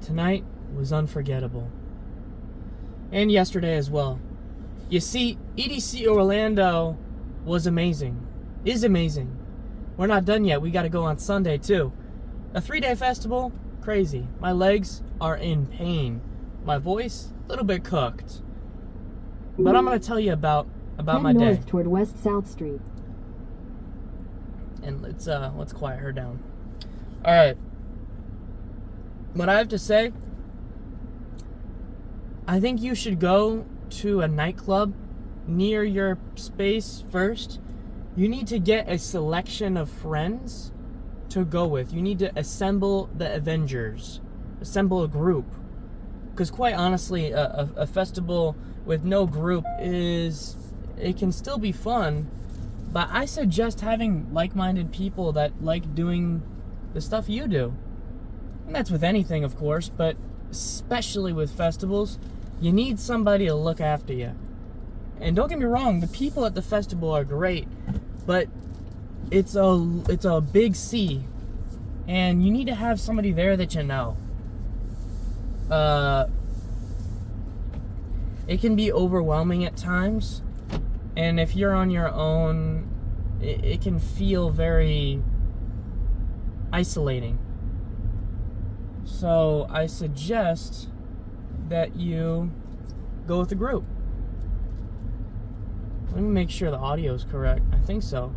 Tonight was unforgettable. And yesterday as well. You see, EDC Orlando was amazing. Is amazing. We're not done yet. We got to go on Sunday too. A 3-day festival, crazy. My legs are in pain. My voice, a little bit cooked. But I'm going to tell you about my day. North toward West South Street. And let's quiet her down. All right. What I have to say, I think you should go to a nightclub near your space first. You need to get a selection of friends to go with. You need to assemble the Avengers. Assemble a group. Because quite honestly, a festival with no group it can still be fun, but I suggest having like-minded people that like doing the stuff you do. And that's with anything, of course, but especially with festivals, you need somebody to look after you. And don't get me wrong, the people at the festival are great, but it's a big sea, and you need to have somebody there that you know. It can be overwhelming at times, and if you're on your own, it can feel very isolating. So I suggest that you go with a group. Let me make sure the audio is correct. I think so.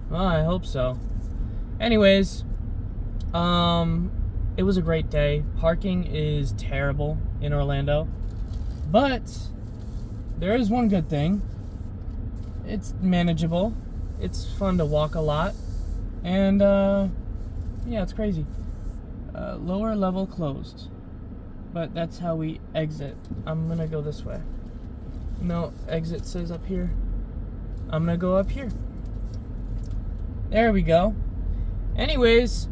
Well, I hope so. Anyways, it was a great day. Parking is terrible in Orlando, but there is one good thing. It's manageable. It's fun to walk a lot, and yeah, it's crazy. Lower level closed, but that's how we exit. I'm gonna go this way. No, exit says up here. I'm gonna go up here. There we go. Anyways,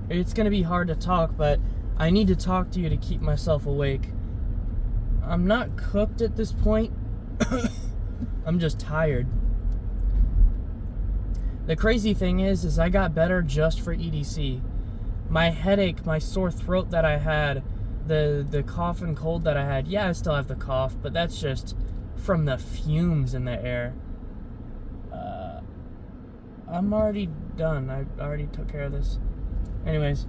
it's gonna be hard to talk, but I need to talk to you to keep myself awake. I'm not cooked at this point. I'm just tired. The crazy thing is I got better just for EDC. My headache, my sore throat that I had, the cough and cold that I had, yeah, I still have the cough, but that's just from the fumes in the air. I'm already done. I already took care of this. Anyways,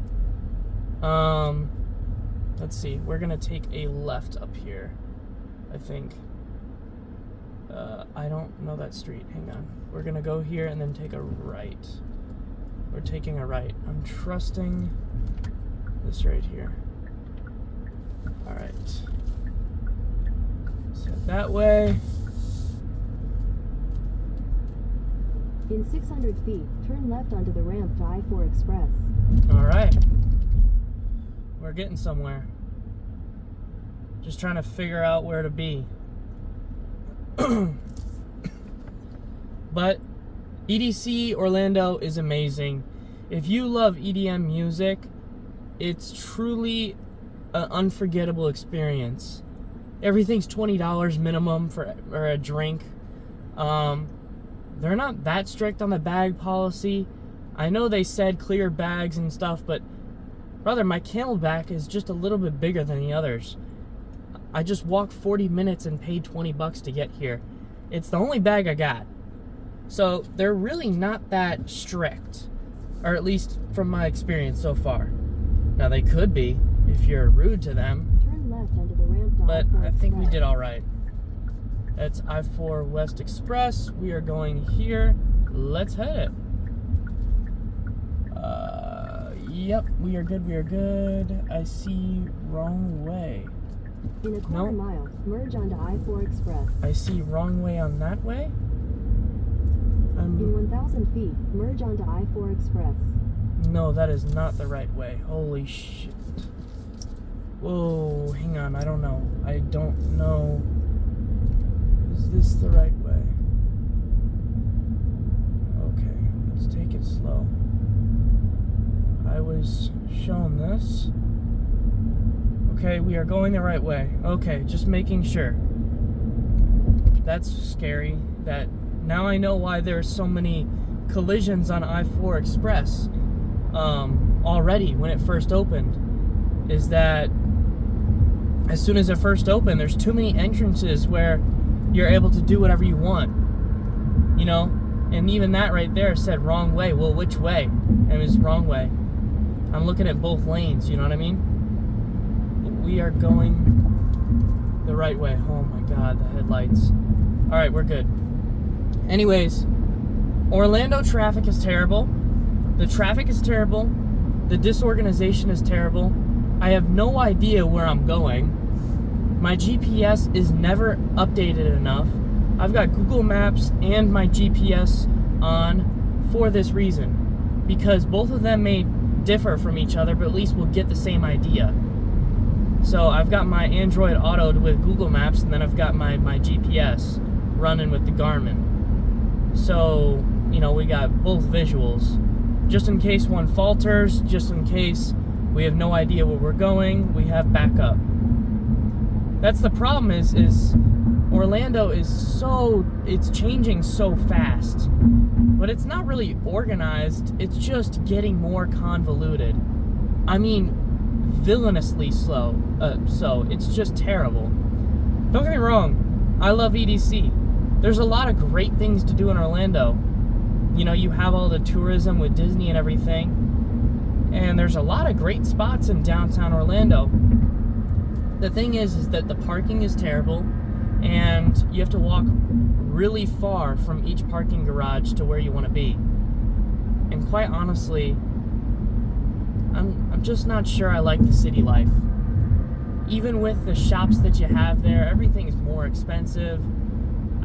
let's see. We're gonna take a left up here, I think. I don't know that street. Hang on. We're gonna go here and then take a right. We're taking a right. I'm trusting this right here. Alright. So that way. In 600 feet, turn left onto the ramp to I-4 Express. Alright. We're getting somewhere. Just trying to figure out where to be. But EDC Orlando is amazing. If you love EDM music, it's truly an unforgettable experience. Everything's $20 minimum for a drink. They're not that strict on the bag policy. I know they said clear bags and stuff, but brother, my Camelback is just a little bit bigger than the others. I just walked 40 minutes and paid $20 to get here. It's the only bag I got. So they're really not that strict, or at least from my experience so far. Now they could be if you're rude to them. Turn left onto the ramp to But I-4 I think we Express. did all right. That's I-4 West Express. We are going here. Let's hit it. Yep, we are good. We are good. I see wrong way. In a quarter mile, merge onto I-4 Express. I see wrong way on that way. In 1,000 feet, merge onto I-4 Express. No, that is not the right way. Holy shit. Whoa, hang on. I don't know. I don't know. Is this the right way? Okay, let's take it slow. I was shown this. Okay, we are going the right way. Okay, just making sure. That's scary. That now I know why there's so many collisions on I-4 Express. already when it first opened, is that as soon as it first opened, there's too many entrances where you're able to do whatever you want, you know? And even that right there said wrong way. Well, which way? And it was wrong way. I'm looking at both lanes, you know what I mean? We are going the right way. Oh my God, the headlights. All right, we're good. Anyways, Orlando traffic is terrible. The traffic is terrible. The disorganization is terrible. I have no idea where I'm going. My GPS is never updated enough. I've got Google Maps and my GPS on for this reason, because both of them may differ from each other, but at least we'll get the same idea. So I've got my Android autoed with Google Maps, and then I've got my GPS running with the Garmin. So, you know, we got both visuals. Just in case one falters, just in case we have no idea where we're going, we have backup. That's the problem is Orlando is it's changing so fast, but it's not really organized. It's just getting more convoluted. I mean, villainously slow. So it's just terrible. Don't get me wrong, I love EDC. There's a lot of great things to do in Orlando. You know, you have all the tourism with Disney and everything, and there's a lot of great spots in downtown Orlando. The thing is that the parking is terrible, and you have to walk really far from each parking garage to where you want to be. And quite honestly, I'm just not sure I like the city life. Even with the shops that you have there, everything is more expensive.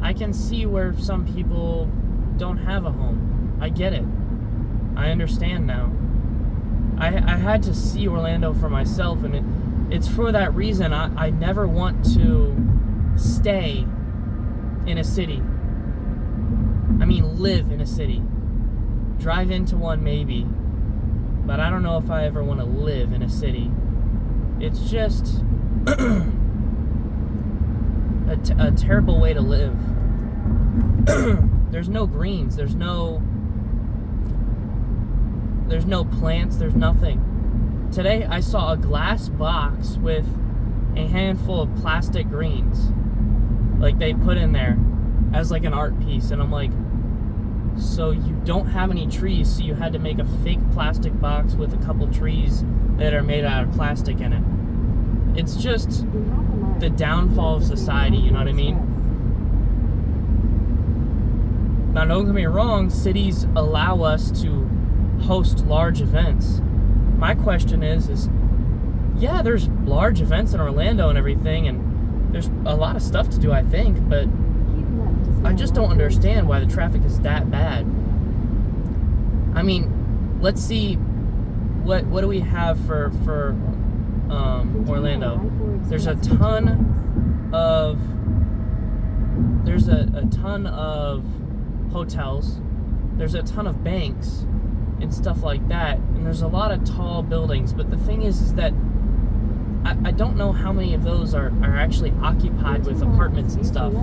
I can see where some people don't have a home. I get it. I understand now. I had to see Orlando for myself, and it's for that reason I never want to stay in a city. I mean, live in a city. Drive into one maybe, but I don't know if I ever want to live in a city. It's just a terrible way to live. There's no greens, there's no plants, there's nothing. Today I saw a glass box with a handful of plastic greens, like they put in there as like an art piece, and I'm like, so you don't have any trees, so you had to make a fake plastic box with a couple trees that are made out of plastic in it. It's just the downfall of society, you know what I mean? Now, don't get me wrong, cities allow us to host large events. My question is yeah, there's large events in Orlando and everything, and there's a lot of stuff to do, I think, but I just don't understand why the traffic is that bad. I mean, let's see, what do we have for Orlando? There's a ton of hotels. There's a ton of banks and stuff like that, and there's a lot of tall buildings, but the thing is that I don't know how many of those are actually occupied with apartments and stuff,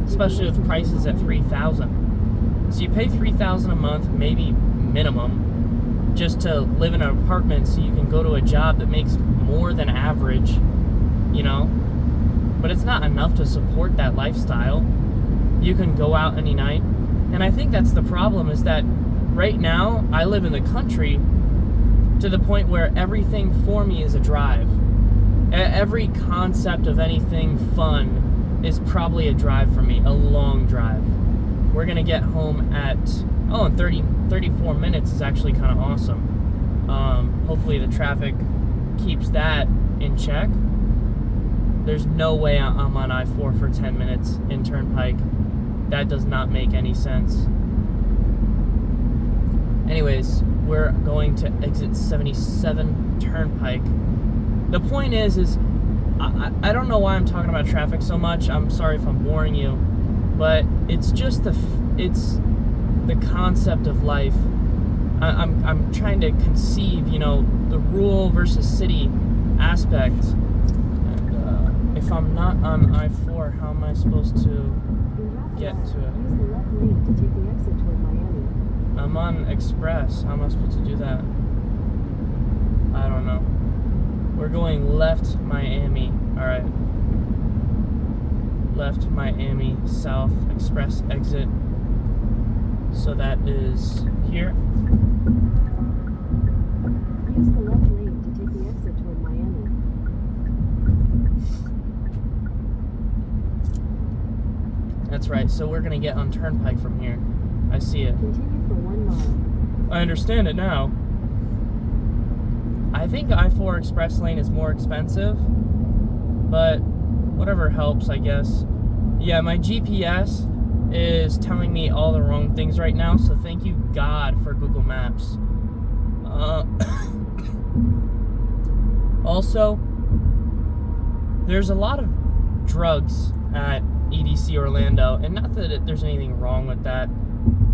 especially with prices at $3,000. So you pay $3,000 a month, maybe minimum, just to live in an apartment so you can go to a job that makes more than average, you know? But it's not enough to support that lifestyle. You can go out any night, and I think that's the problem, is that right now I live in the country to the point where everything for me is a drive. Every concept of anything fun is probably a drive for me, a long drive. We're gonna get home at, in 34 minutes is actually kind of awesome. Hopefully the traffic keeps that in check. There's no way I'm on I-4 for 10 minutes in Turnpike. That does not make any sense. Anyways, we're going to exit 77 Turnpike. The point is I don't know why I'm talking about traffic so much. I'm sorry if I'm boring you, but it's just it's the concept of life. I'm trying to conceive, you know, the rural versus city aspect. And if I'm not on I-4, how am I supposed to get to it? Use the left lane to take the exit toward Miami. I'm on Express. How am I supposed to do that? going left Miami. Alright. Left Miami, south express exit. So that is here. Use the left lane to take the exit toward Miami. That's right, so we're gonna get on Turnpike from here. I see it. Continue for 1 mile. I understand it now. I think I-4 express lane is more expensive, but whatever helps, I guess. Yeah, my GPS is telling me all the wrong things right now, so thank you God for Google Maps. Also, there's a lot of drugs at EDC Orlando, and not that there's anything wrong with that.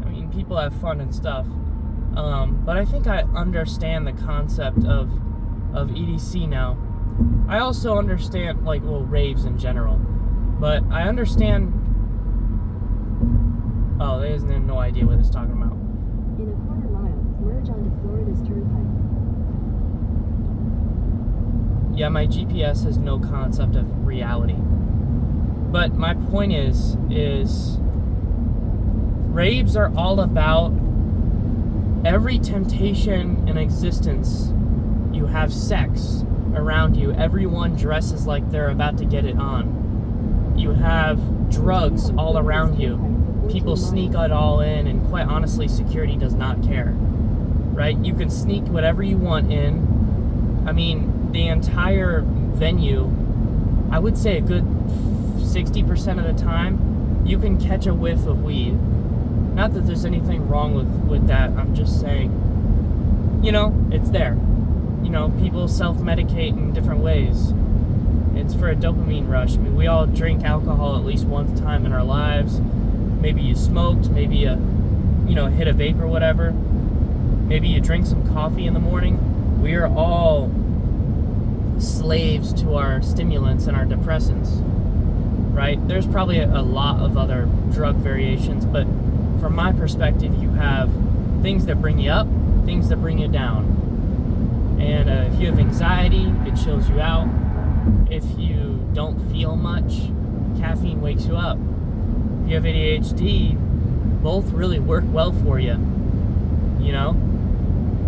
I mean, people have fun and stuff. But I think I understand the concept of EDC now. I also understand, like, well, raves in general. But I understand... Oh, there's no idea what it's talking about. In a quarter mile, merge onto Florida's Turnpike. Yeah, my GPS has no concept of reality. But my point is raves are all about every temptation in existence. You have sex around you. Everyone dresses like they're about to get it on. You have drugs all around you. People sneak it all in, and quite honestly, security does not care. Right? You can sneak whatever you want in. I mean, the entire venue, I would say a good 60% of the time, you can catch a whiff of weed. Not that there's anything wrong with that. I'm just saying, you know, it's there. You know, people self-medicate in different ways. It's for a dopamine rush. I mean, we all drink alcohol at least one time in our lives. Maybe you smoked, maybe you hit a vape or whatever. Maybe you drink some coffee in the morning. We are all slaves to our stimulants and our depressants, right? There's probably a lot of other drug variations, but from my perspective, you have things that bring you up, things that bring you down. And if you have anxiety, it chills you out. If you don't feel much, caffeine wakes you up. If you have ADHD, both really work well for you, you know?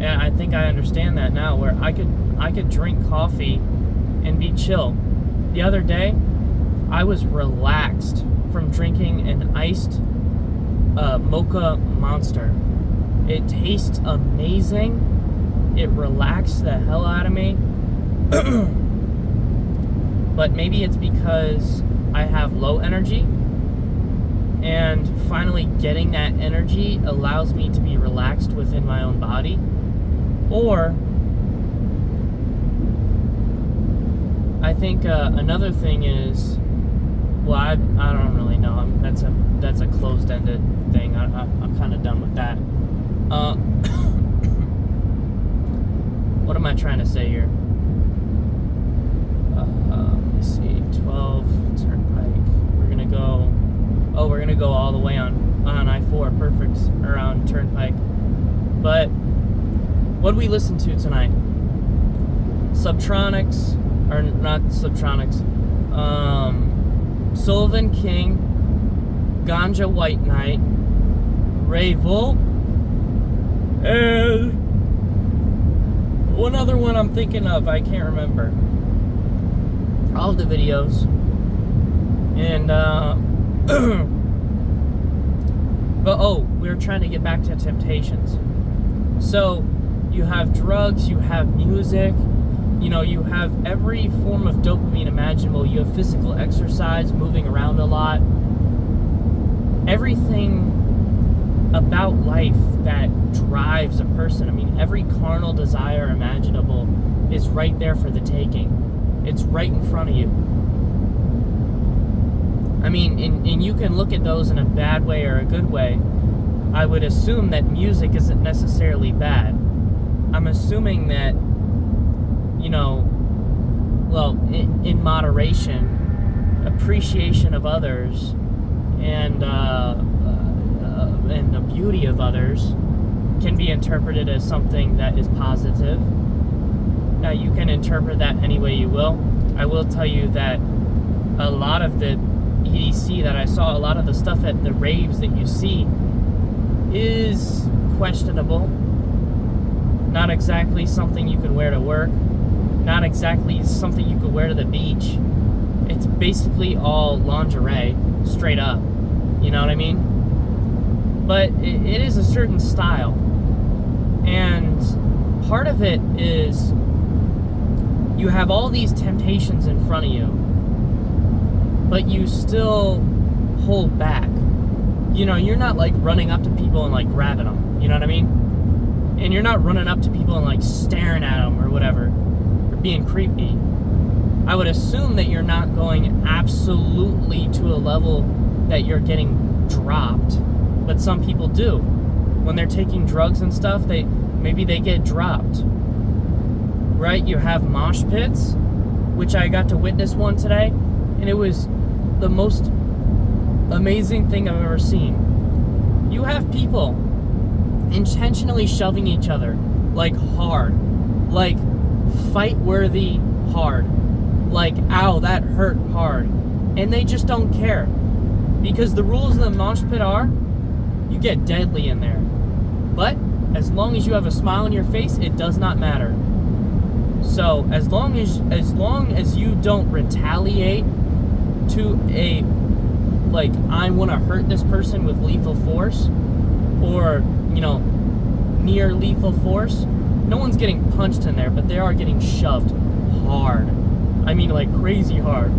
And I think I understand that now, where I could drink coffee and be chill. The other day, I was relaxed from drinking an iced mocha monster. It tastes amazing. It relaxed the hell out of me. But maybe it's because I have low energy, and finally getting that energy allows me to be relaxed within my own body. Or I think another thing is, well, I don't really know. That's a closed-ended thing. I'm kind of done with that. What am I trying to say here? Let me see. 12 Turnpike. We're gonna go. Oh, we're gonna go all the way on I-4. Perfect. Around Turnpike. But what did we listen to tonight? Subtronics, or not Subtronics. Sullivan King, Ganja White Knight, Ray Volt, and one other one I'm thinking of, I can't remember. All of the videos. And, but we were trying to get back to Temptations. So, you have drugs, you have music, you have every form of dopamine imaginable. You have physical exercise, moving around a lot. Everything about life that drives a person. I mean, every carnal desire imaginable is right there for the taking. It's right in front of you. I mean, and you can look at those in a bad way or a good way. I would assume that music isn't necessarily bad. I'm assuming that, in moderation, appreciation of others, and the beauty of others can be interpreted as something that is positive. Now, you can interpret that any way you will. I will tell you that a lot of the EDC that I saw, a lot of the stuff at the raves that you see is questionable. Not exactly something you could wear to work. Not exactly something you could wear to the beach. It's basically all lingerie, straight up. You know what I mean? But it is a certain style. And part of it is you have all these temptations in front of you, but you still hold back. You know, you're not like running up to people and like grabbing them. You know what I mean? And you're not running up to people and like staring at them or whatever, or being creepy. I would assume that you're not going absolutely to a level that you're getting dropped, but some people do. When they're taking drugs and stuff, maybe they get dropped. Right? You have mosh pits, which I got to witness one today, and it was the most amazing thing I've ever seen. You have people intentionally shoving each other, like hard, like fight-worthy hard, like ow, that hurt hard, and they just don't care. Because the rules of the mosh pit are, you get deadly in there. But as long as you have a smile on your face, it does not matter. So as long as you don't retaliate to a, like, I want to hurt this person with lethal force, or, you know, near lethal force, no one's getting punched in there, but they are getting shoved hard. I mean, like, crazy hard.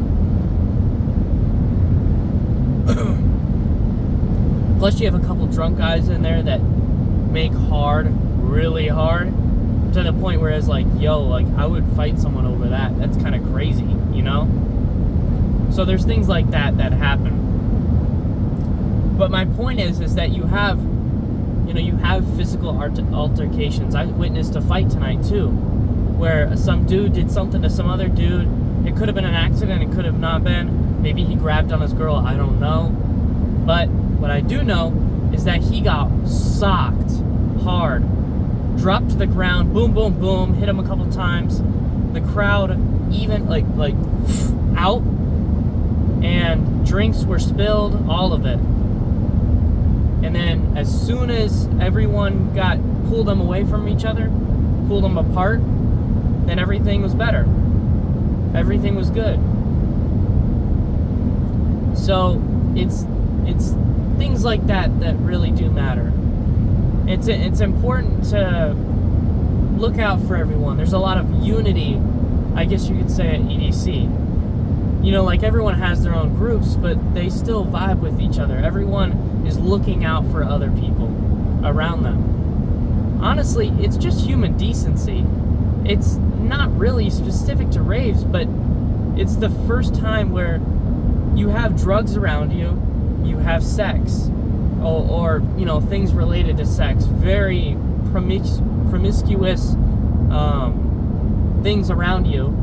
Plus you have a couple drunk guys in there that make hard really hard, to the point where it's like, yo, like, I would fight someone over that. That's kind of crazy, you know? So there's things like that that happen. But my point is that you have physical altercations. I witnessed a fight tonight too, where some dude did something to some other dude. It could have been an accident, it could have not been. Maybe he grabbed on his girl, I don't know. But what I do know is that he got socked hard, dropped to the ground, boom, boom, boom, hit him a couple times. The crowd even like out, and drinks were spilled, all of it. And then as soon as everyone pulled them away from each other, pulled them apart, then everything was better. Everything was good. So it's things like that really do matter. It's important to look out for everyone. There's a lot of unity, I guess you could say, at EDC. You know, like, everyone has their own groups, but they still vibe with each other. Everyone is looking out for other people around them. Honestly, it's just human decency. It's not really specific to raves, but it's the first time where you have drugs around you, you have sex, or you know, things related to sex, very promiscuous things around you.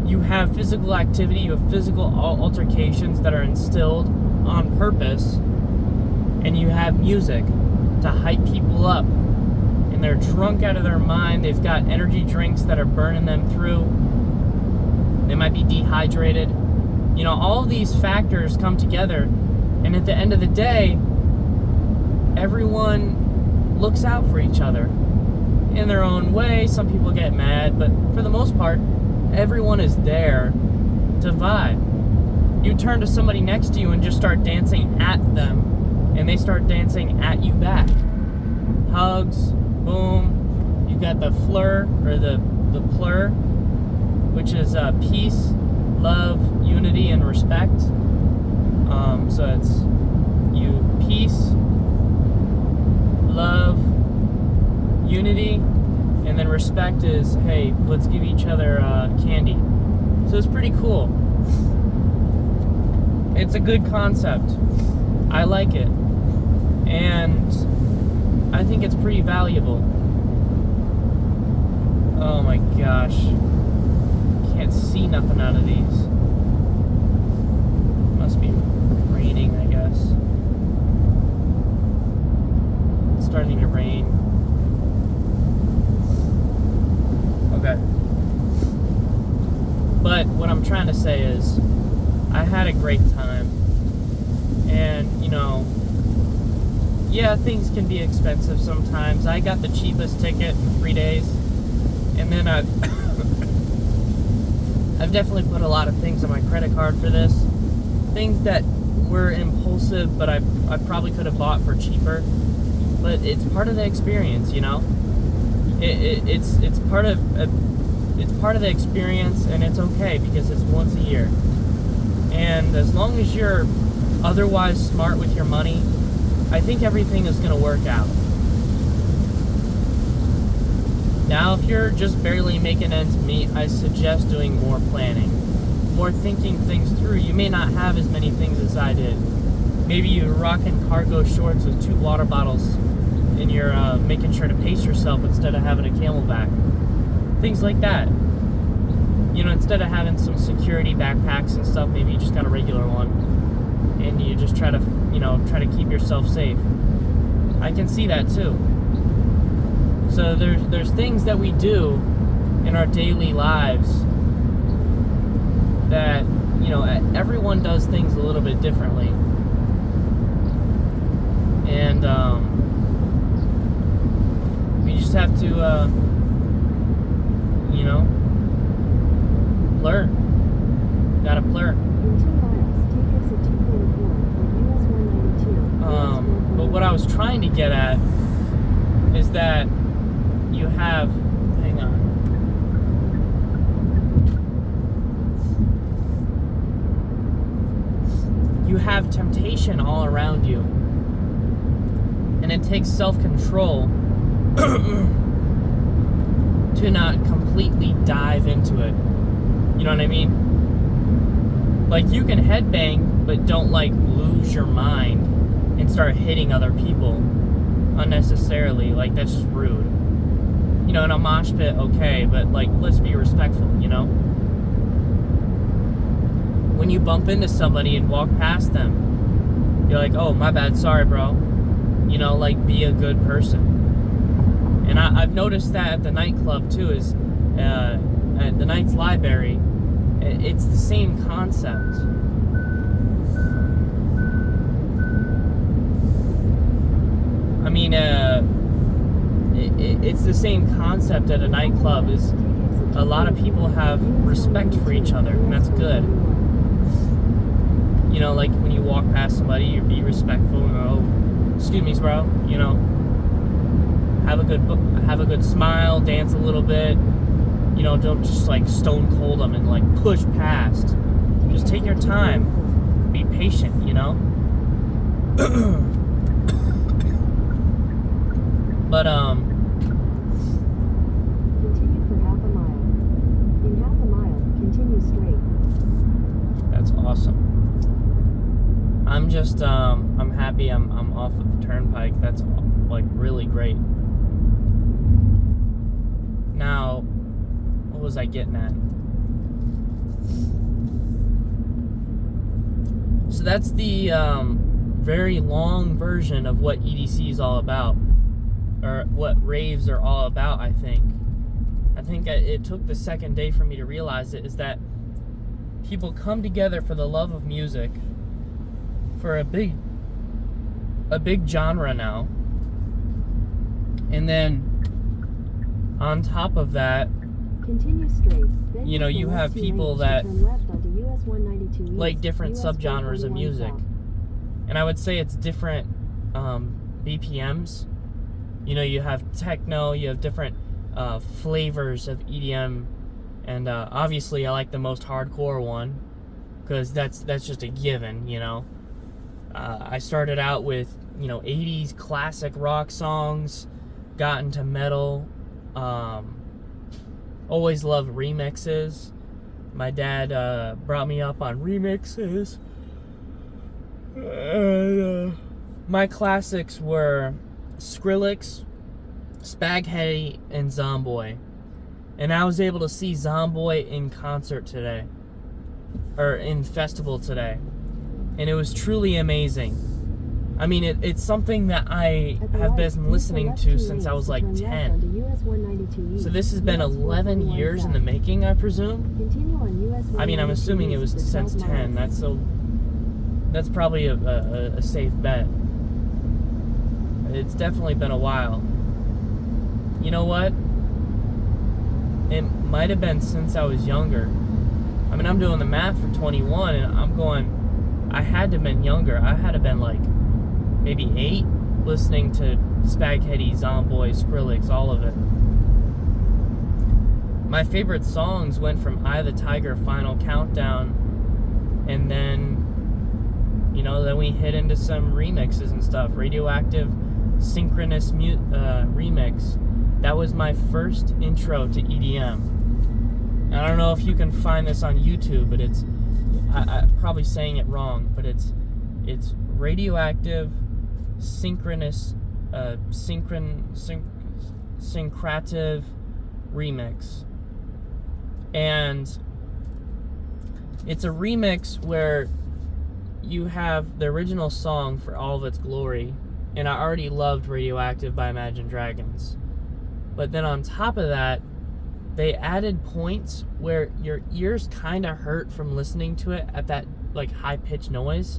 You have physical activity, you have physical altercations that are instilled on purpose, and you have music to hype people up. And they're drunk out of their mind, they've got energy drinks that are burning them through, they might be dehydrated. You know, all these factors come together, and at the end of the day, everyone looks out for each other in their own way. Some people get mad, but for the most part, everyone is there to vibe. You turn to somebody next to you and just start dancing at them, and they start dancing at you back. Hugs, boom. You got the fleur, or the plur, which is peace, love, unity, and respect. So it's you, peace, love, unity, and then respect is, hey, let's give each other candy. So it's pretty cool. It's a good concept. I like it. And I think it's pretty valuable. Oh my gosh. Can't see nothing out of these. Must be raining, I guess. It's starting to rain. Okay. But what I'm trying to say is, I had a great time. And, you know, yeah, things can be expensive sometimes. I got the cheapest ticket for 3 days. And then I've definitely put a lot of things on my credit card for this. Things that were impulsive, but I probably could have bought for cheaper. But it's part of the experience, you know? It's part of the experience, and it's okay because it's once a year. And as long as you're otherwise smart with your money, I think everything is going to work out. Now, if you're just barely making ends meet, I suggest doing more planning, more thinking things through. You may not have as many things as I did. Maybe you're rocking cargo shorts with 2 water bottles, and you're making sure to pace yourself instead of having a Camelback. Things like that. You know, instead of having some security backpacks and stuff, maybe you just got a regular one, and you just try to keep yourself safe. I can see that too. So there's things that we do in our daily lives that, you know, everyone does things a little bit differently. And we just have to, you know, blur. Gotta blur. In 2 miles, take exit 244 for US 192. But what I was trying to get at is that you have, hang on. You have temptation all around you. And it takes self-control to not completely dive into it. You know what I mean? Like, you can headbang, but don't, like, lose your mind and start hitting other people unnecessarily. Like, that's just rude. You know, in a mosh pit, okay, but, like, let's be respectful, you know? When you bump into somebody and walk past them, you're like, oh, my bad, sorry, bro. You know, like, be a good person. And I've noticed that at the nightclub, too, is at the Knight's Library, it's the same concept. I mean, it's the same concept at a nightclub. Is a lot of people have respect for each other, and that's good. You know, like when you walk past somebody, you be respectful and oh, excuse me, bro. You know, have a good smile, dance a little bit. You know, don't just like stone cold them and like push past. Just take your time, be patient. You know. But Continue for half a mile. In half a mile, continue straight. that's awesome. I'm just I'm happy I'm off of the turnpike. That's like really great. Now, what was I getting at? So that's the very long version of what EDC is all about, or what raves are all about. I think it took the second day for me to realize it, is that people come together for the love of music, for a big genre now, and then on top of that, continue straight. Then you know, you have people that turn left onto US 192 like east, different US subgenres of 441 music, south. and I would say it's different BPMs. You know, you have techno, you have different flavors of EDM, and obviously I like the most hardcore one, because that's just a given, you know. I started out with, you know, 80s classic rock songs, got into metal, always loved remixes. My dad brought me up on remixes. My classics were Skrillex, Spaghetti, and Zomboy. And I was able to see Zomboy in concert today, or in festival today, and it was truly amazing. I mean, it's something that I have been listening to since I was like 10. US 192 East. So this has been US 11 441 years in south. the making, I presume. Continue on US 192 I mean, I'm assuming it was east for since 12 10. miles. That's probably a safe bet. It's definitely been a while. You know what? It might have been since I was younger. I mean, I'm doing the math for 21, and I'm going, I had to have been younger. I had to have been like maybe 8, listening to Spaghetti, Zomboy, Skrillex, all of it. My favorite songs went from Eye of the Tiger, Final Countdown, and then, you know, then we hit into some remixes and stuff. Radioactive Synchronous remix. That was my first intro to EDM. And I don't know if you can find this on YouTube, but it's, I'm probably saying it wrong, but it's Radioactive Synchronous Syncrative remix. And it's a remix where you have the original song For All of Its Glory, and I already loved Radioactive by Imagine Dragons. But then on top of that, they added points where your ears kind of hurt from listening to it at that like high-pitched noise.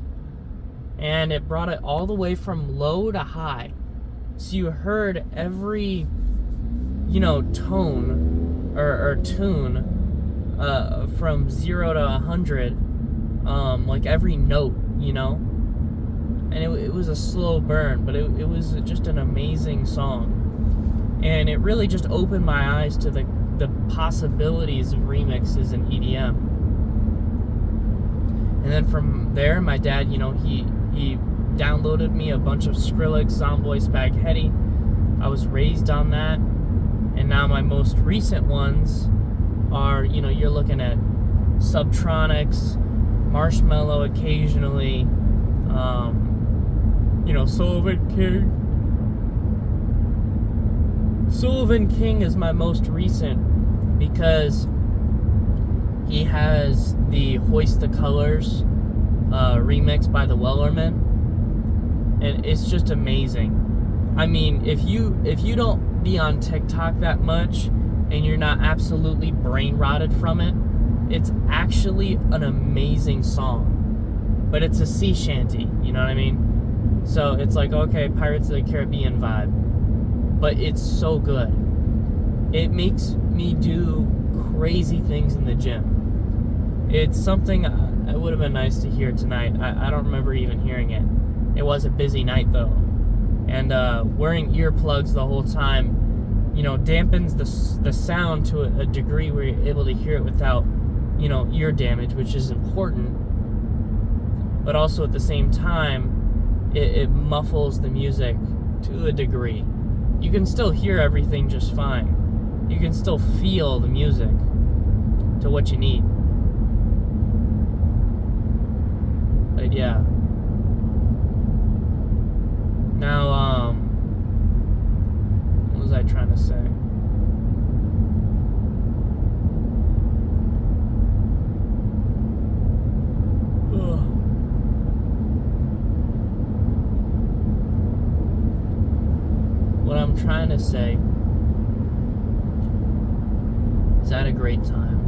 And it brought it all the way from low to high. So you heard every, you know, tone or tune from 0 to 100, like every note, you know? And it was a slow burn, but it was just an amazing song. And it really just opened my eyes to the possibilities of remixes in EDM. And then from there, my dad, you know, he downloaded me a bunch of Skrillex, Zomboy, Spaghetti. I was raised on that. And now my most recent ones are, you know, you're looking at Subtronics, Marshmello occasionally, you know, Sullivan King. Sullivan King is my most recent because he has the Hoist the Colors remix by the Wellerman, and it's just amazing. I mean, if you don't be on TikTok that much and you're not absolutely brain rotted from it, it's actually an amazing song. But it's a sea shanty, you know what I mean? So it's like, okay, Pirates of the Caribbean vibe. But it's so good. It makes me do crazy things in the gym. It's something it would have been nice to hear tonight. I don't remember even hearing it. It was a busy night though. And wearing earplugs the whole time, you know, dampens the sound to a degree where you're able to hear it without, you know, ear damage, which is important. But also at the same time, it muffles the music to a degree. You can still hear everything just fine. You can still feel the music to what you need. But yeah. Now, what was I trying to say? Ugh. What I'm trying to say is I had a great time.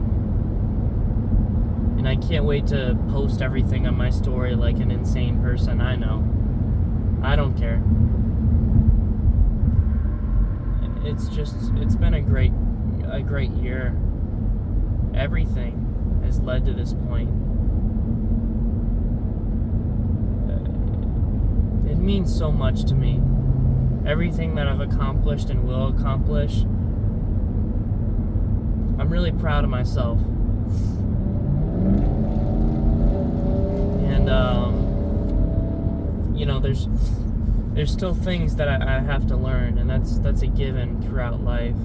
And I can't wait to post everything on my story like an insane person. I know. I don't care. It's been a great year. Everything has led to this point. It means so much to me. Everything that I've accomplished and will accomplish. I'm really proud of myself. And, you know, there's still things that I have to learn, and that's a given throughout life.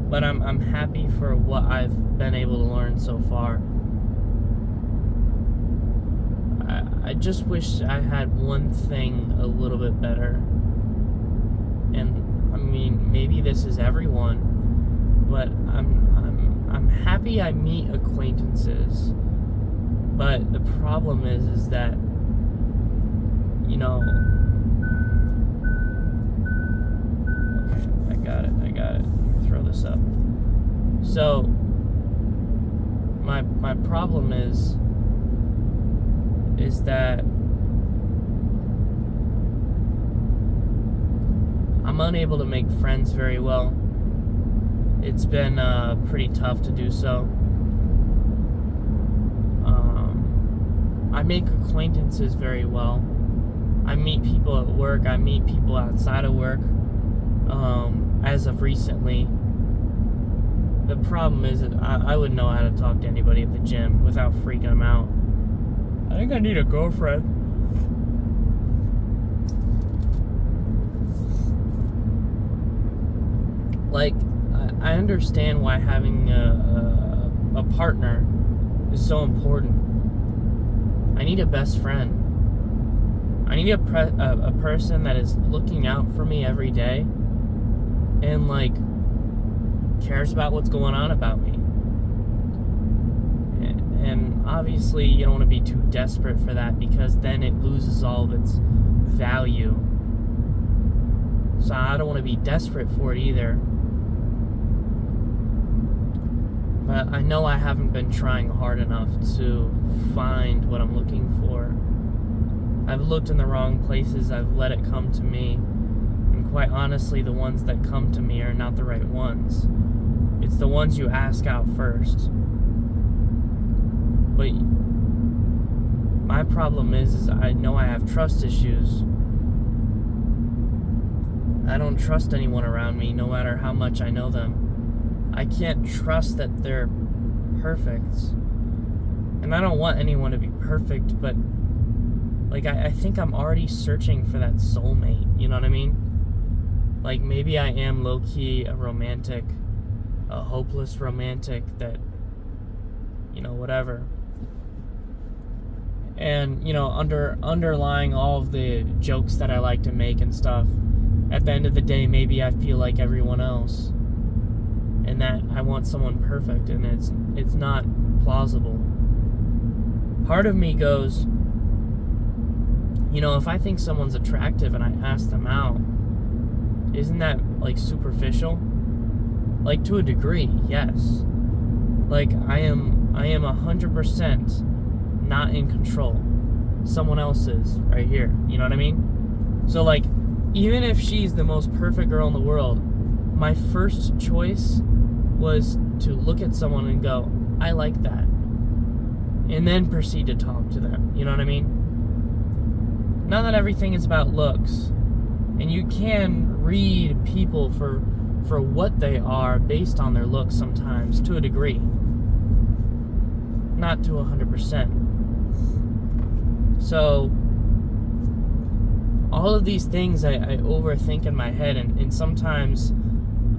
But I'm happy for what I've been able to learn so far. I just wish I had one thing a little bit better. And I mean, maybe this is everyone, but I'm happy I meet acquaintances. But the problem is that, you know, okay, got it. Throw this up. So, my problem is that I'm unable to make friends very well. It's been pretty tough to do so. I make acquaintances very well. I meet people at work. I meet people outside of work. As of recently, the problem is that I wouldn't know how to talk to anybody at the gym without freaking them out. I think I need a girlfriend. Like, I understand why having a partner is so important. I need a best friend. I need a person that is looking out for me every day and, like, cares about what's going on about me. And obviously you don't want to be too desperate for that, because then it loses all of its value. So I don't want to be desperate for it either. But I know I haven't been trying hard enough to find what I'm looking for. I've looked in the wrong places. I've let it come to me. And quite honestly, the ones that come to me are not the right ones. It's the ones you ask out first. But my problem is I know I have trust issues. I don't trust anyone around me, no matter how much I know them. I can't trust that they're perfect. And I don't want anyone to be perfect, but like I think I'm already searching for that soulmate, you know what I mean? Like, maybe I am low-key a romantic, a hopeless romantic that, you know, whatever. And, you know, underlying all of the jokes that I like to make and stuff, at the end of the day, maybe I feel like everyone else. And that I want someone perfect, and it's not plausible. Part of me goes, you know, if I think someone's attractive and I ask them out, isn't that, like, superficial? Like, to a degree, yes. Like, I am 100% not in control. Someone else is right here. You know what I mean? So, like, even if she's the most perfect girl in the world, my first choice was to look at someone and go, I like that. And then proceed to talk to them. You know what I mean? Not that everything is about looks. And you can read people for what they are based on their looks sometimes, to a degree. Not to 100%. So, all of these things I overthink in my head, and sometimes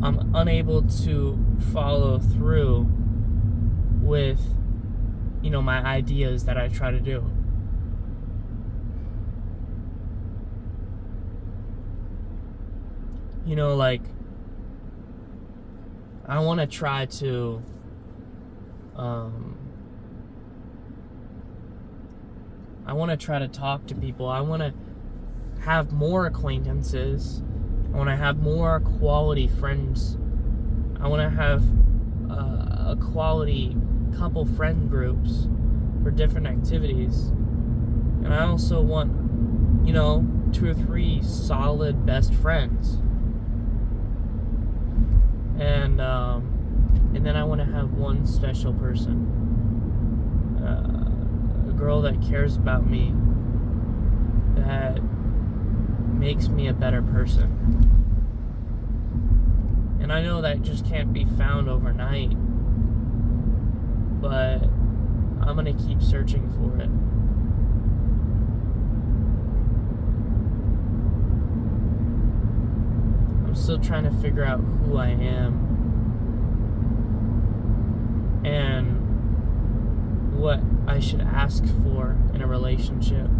I'm unable to follow through with, you know, my ideas that I try to do. You know, like, I want to try to talk to people. I want to have more acquaintances. I want to have more quality friends. I want to have a quality couple friend groups for different activities. And I also want, you know, 2 or 3 solid best friends. And then I want to have one special person. A girl that cares about me, that makes me a better person. And I know that just can't be found overnight, but I'm gonna keep searching for it. I'm still trying to figure out who I am and what I should ask for in a relationship.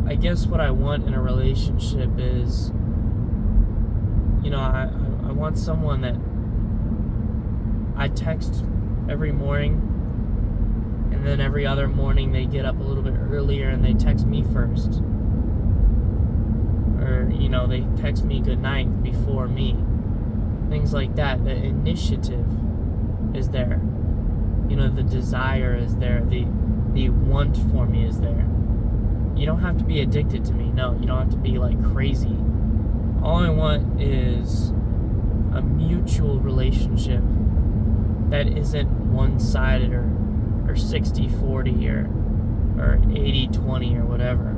I guess what I want in a relationship is, you know, I want someone that I text every morning, and then every other morning they get up a little bit earlier and they text me first. or they text me good night before me. Things like that. The initiative is there. The desire is there. The want for me is there. You don't have to be addicted to me. No, you don't have to be like crazy. All I want is a mutual relationship that isn't one-sided or 60-40 or 80-20 or whatever.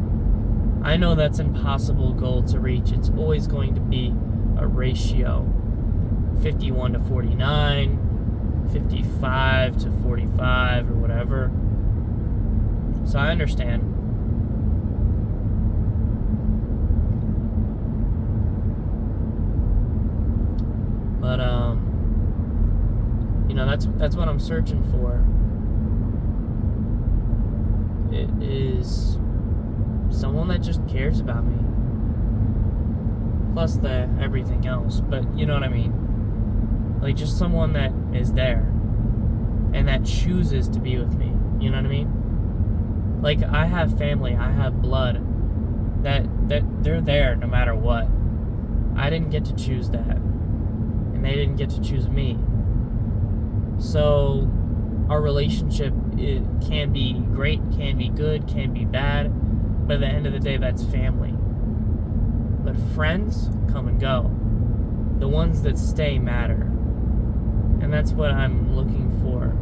I know that's an impossible goal to reach. It's always going to be a ratio. 51 to 49, 55 to 45 or whatever. So I understand. But that's what I'm searching for. It is someone that just cares about me. Plus the everything else, but you know what I mean? Like just someone that is there and that chooses to be with me. You know what I mean? Like I have family, I have blood that they're there no matter what. I didn't get to choose that. And they didn't get to choose me. So our relationship, it can be great, can be good, can be bad, but at the end of the day, that's family. But friends come and go. The ones that stay matter. And that's what I'm looking for.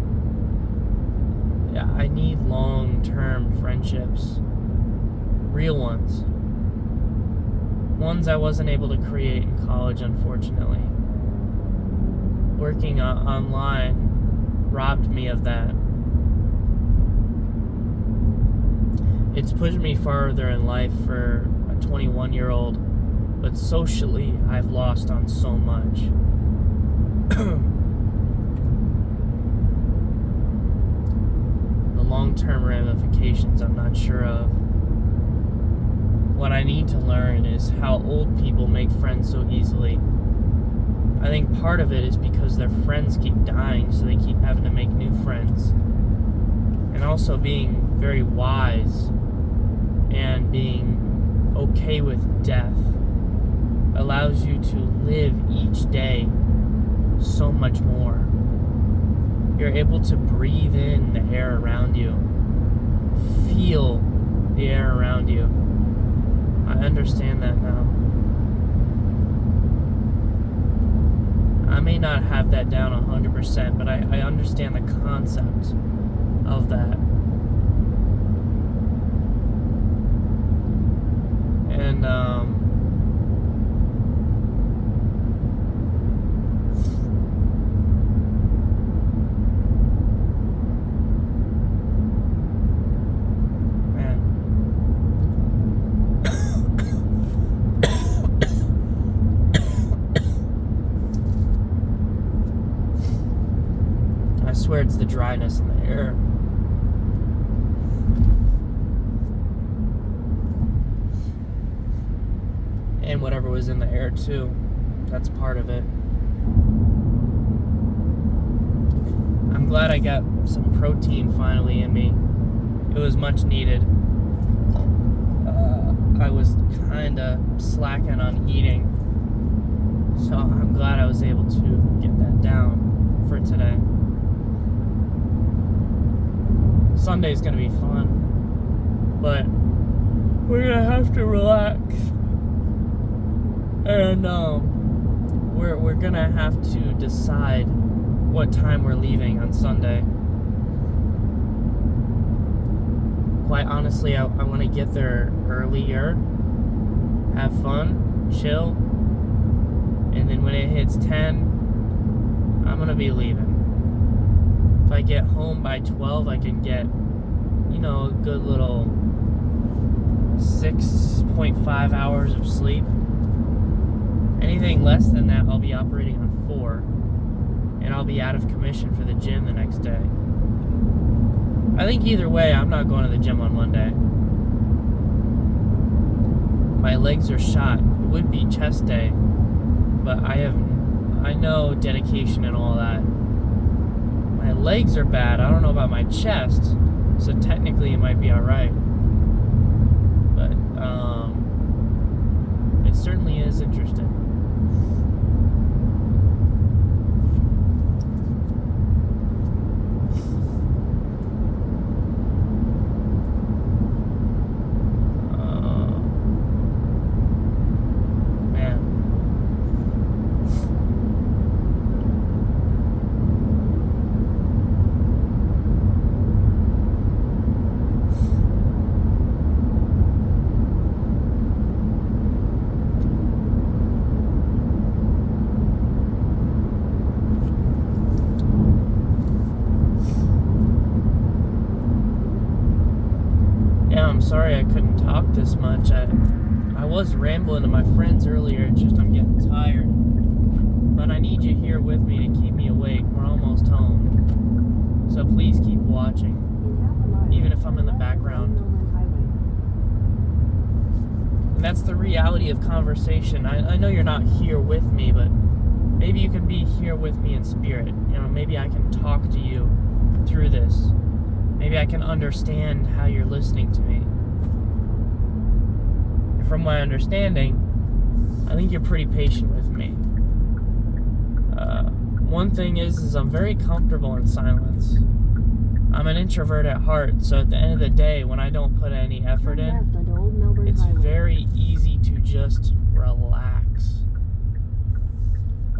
Yeah, I need long-term friendships. Real ones. Ones I wasn't able to create in college, unfortunately. Working online robbed me of that. It's pushed me farther in life for a 21-year-old, but socially, I've lost on so much. The long-term ramifications I'm not sure of. What I need to learn is how old people make friends so easily. I think part of it is because their friends keep dying, so they keep having to make new friends. And also being very wise and being okay with death allows you to live each day so much more. You're able to breathe in the air around you, feel the air around you. I understand that now. I may not have that down 100%, but I understand the concept of that. And, I swear it's the dryness in the air. And whatever was in the air too. That's part of it. I'm glad I got some protein finally in me. It was much needed. I was kinda slacking on eating. So I'm glad I was able to get that down for today. Sunday's gonna be fun, but we're gonna have to relax, and we're gonna have to decide what time we're leaving on Sunday. Quite honestly, I want to get there earlier, have fun, chill, and then when it hits 10, I'm gonna be leaving. If I get home by 12, I can get, a good little 6.5 hours of sleep. Anything less than that, I'll be operating on 4, and I'll be out of commission for the gym the next day. I think either way, I'm not going to the gym on Monday. My legs are shot. It would be chest day, but I know dedication and all that. My legs are bad. I don't know about my chest, so technically it might be alright. But certainly is interesting. I'm sorry I couldn't talk this much. I was rambling to my friends earlier. It's just I'm getting tired. But I need you here with me to keep me awake. We're almost home. So please keep watching, even if I'm in the background. And that's the reality of conversation. I know you're not here with me, but maybe you can be here with me in spirit. You know, maybe I can talk to you through this. Maybe I can understand how you're listening to me. And from my understanding, I think you're pretty patient with me. One thing is I'm very comfortable in silence. I'm an introvert at heart, so at the end of the day, when I don't put any effort in, it's very easy to just relax.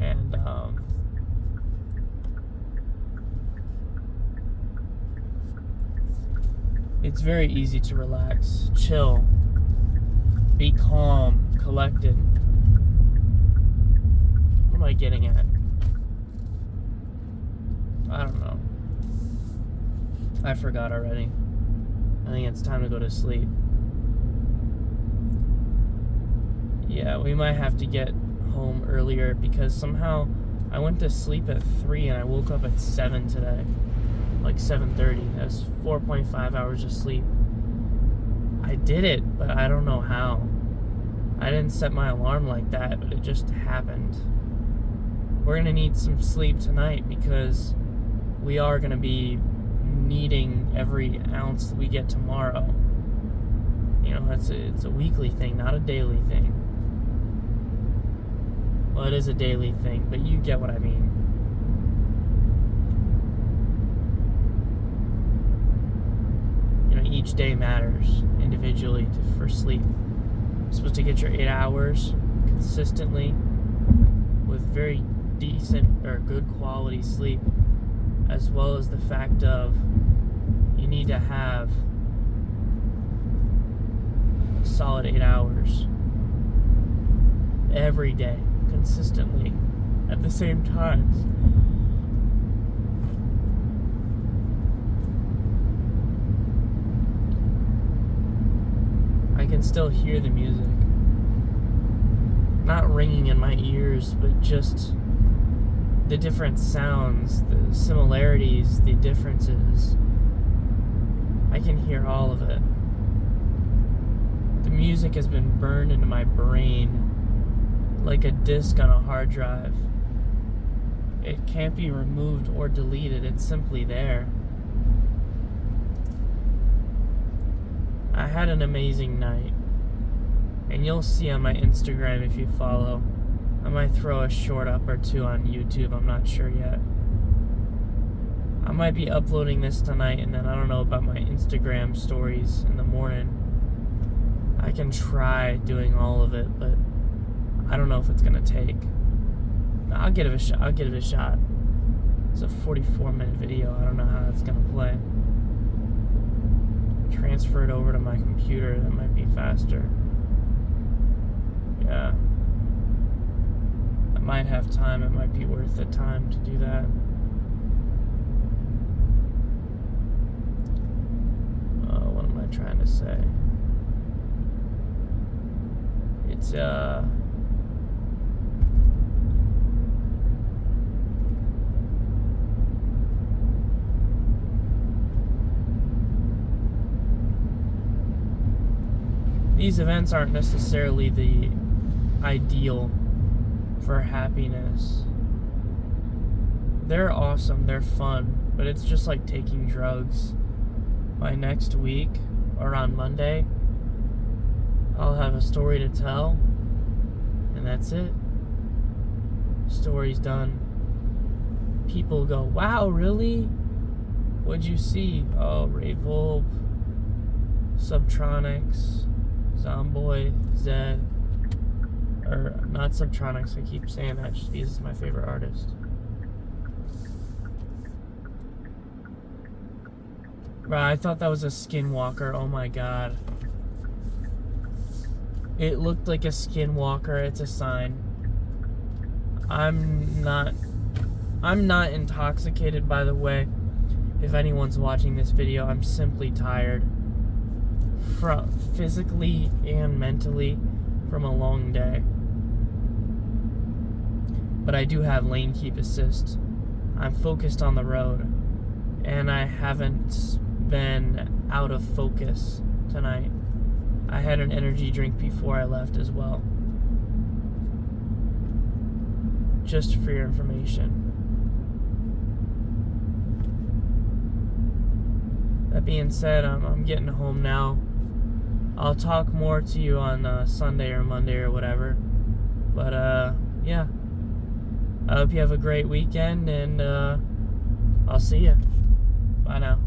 And, it's very easy to relax, chill, be calm, collected. What am I getting at? I don't know. I forgot already. I think it's time to go to sleep. Yeah, we might have to get home earlier because somehow I went to sleep at 3 and I woke up at 7 today. Like 7:30. That's 4.5 hours of sleep. I did it, but I don't know how. I didn't set my alarm like that, but it just happened. We're gonna need some sleep tonight because we are gonna be needing every ounce that we get tomorrow. You know, it's a weekly thing, not a daily thing. Well, it is a daily thing, but you get what I mean. You know, each day matters individually for sleep. You're supposed to get your 8 hours consistently with very decent or good quality sleep, as well as the fact of you need to have a solid 8 hours every day, consistently, at the same times. I can still hear the music. Not ringing in my ears, but just the different sounds, the similarities, the differences. I can hear all of it. The music has been burned into my brain like a disc on a hard drive. It can't be removed or deleted, it's simply there. I had an amazing night, and you'll see on my Instagram if you follow. I might throw a short up or two on YouTube, I'm not sure yet. I might be uploading this tonight, and then I don't know about my Instagram stories in the morning. I can try doing all of it, but I don't know if it's gonna take. I'll give it a shot. It's a 44-minute video. I don't know how that's gonna play. Transfer it over to my computer. That might be faster. Yeah. I might have time. It might be worth the time to do that. What am I trying to say? It's these events aren't necessarily the ideal for happiness. They're awesome, they're fun, but it's just like taking drugs. By next week, or on Monday, I'll have a story to tell, And that's it. Story's done. People go, wow, really? What'd you see? Oh, Ray Volp, Subtronics, Zomboy, Zed. Or, not Subtronics, I keep saying that just because he's my favorite artist. Bro, I thought that was a Skinwalker. Oh my god. It looked like a Skinwalker. It's a sign. I'm not intoxicated, by the way. If anyone's watching this video, I'm simply tired. Physically and mentally from a long day. But I do have lane keep assist. I'm focused on the road. And I haven't been out of focus tonight. I had an energy drink before I left as well. Just for your information. That being said, I'm getting home now. I'll talk more to you on Sunday or Monday or whatever. But, yeah. I hope you have a great weekend, and I'll see you. Bye now.